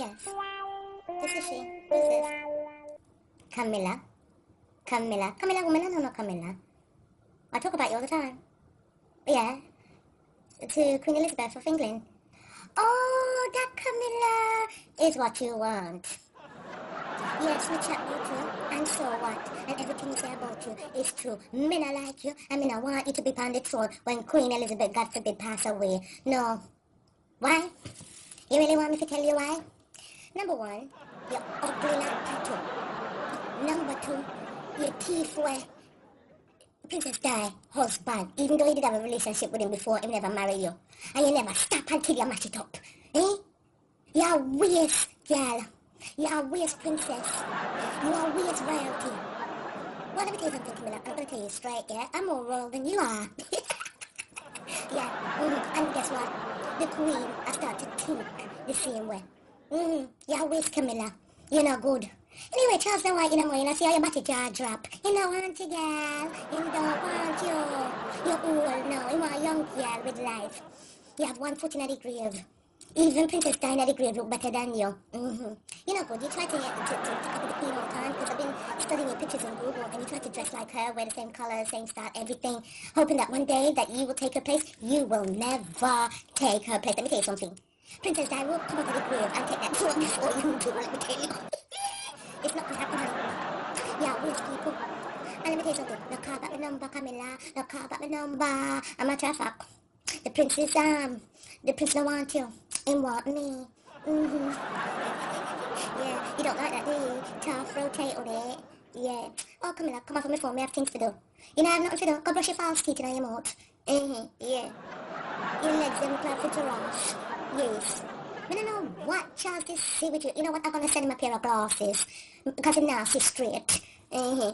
Yes. This is she. Who's this? Camilla. Camilla. Camilla woman? I don't know Camilla. I talk about you all the time. Yeah. To Queen Elizabeth of England. Oh, that Camilla is what you want. Yes, we chat about you, and so what? And everything you say about you is true. Men I like you, and men I want you to be on the throne when Queen Elizabeth, God forbid, pass away. No. Why? You really want me to tell you why? Number one, you're ugly like tattoo. Number two, your teeth were Princess Di husband, even though you did have a relationship with him before, he never married you. And you never stop until you match it up. Eh? You're a waste, girl. You're a waste princess. You're a waste royalty. Well, let me tell you something, Camilla. I'm going to tell you straight, yeah? I'm more royal than you are. Yeah. And guess what? The queen has started to think the same way. You're a waste, Camilla. You're not good. Anyway, Charles don't want you no more. You know, see how your body jaw drop. You don't want you, girl. You don't want you. You're old now. You want a young girl with life. You have one foot in the grave. Even Princess Diana the Grave look better than you. You know good, you try to copy the queen all the time because I've been studying your pictures on Google and you try to dress like her, wear the same color, same style, everything, hoping that one day that you will take her place. You will never take her place. Let me tell you something. Princess Diana will come out of the grave and take that throne before you do, let me tell you. It's not going to happen, honey. Yeah, waste people. And let me tell you something. No call back the number, Camilla. No call back the number. A matter of fact, the prince don't want you. He want me. Yeah, you don't like that, do you? Tough, rotate on it. Yeah. Oh, Camilla, come off of my phone. We have things to do. You know, I have nothing to do. Go brush your false teeth in your mouth. Yeah. Your legs, them look like for giraffe. Yes. I don't know what Charles is see with you. You know what? I'm going to send him a pair of glasses. Because he's nasty straight. Yeah,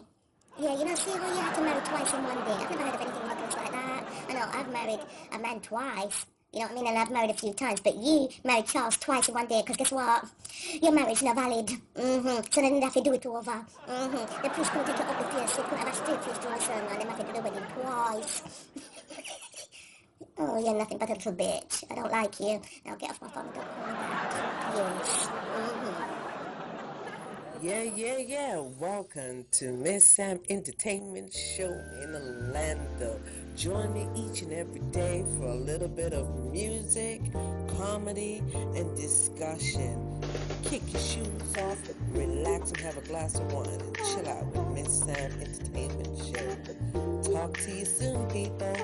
you know, see how you have to marry twice in one day. I've never heard of anything ridiculous like that. I know, I've married a man twice. You know what I mean? And I've married a few times. But you married Charles twice in one day. Because guess what? Your marriage not valid. So then they have to do it over. The priest couldn't take your ugly face. They couldn't have a straight face during the sermon. And they have to do the wedding twice. Oh, you're nothing but a little bitch. I don't like you. Now get off my phone. Don't call me back. Yes. Yeah. Welcome to Ms Sam Entertainment Show in Orlando. Join me each and every day for a little bit of music, comedy, and discussion. Kick your shoes off, relax and have a glass of wine and chill out with Ms Sam Entertainment Show. Talk to you soon, people.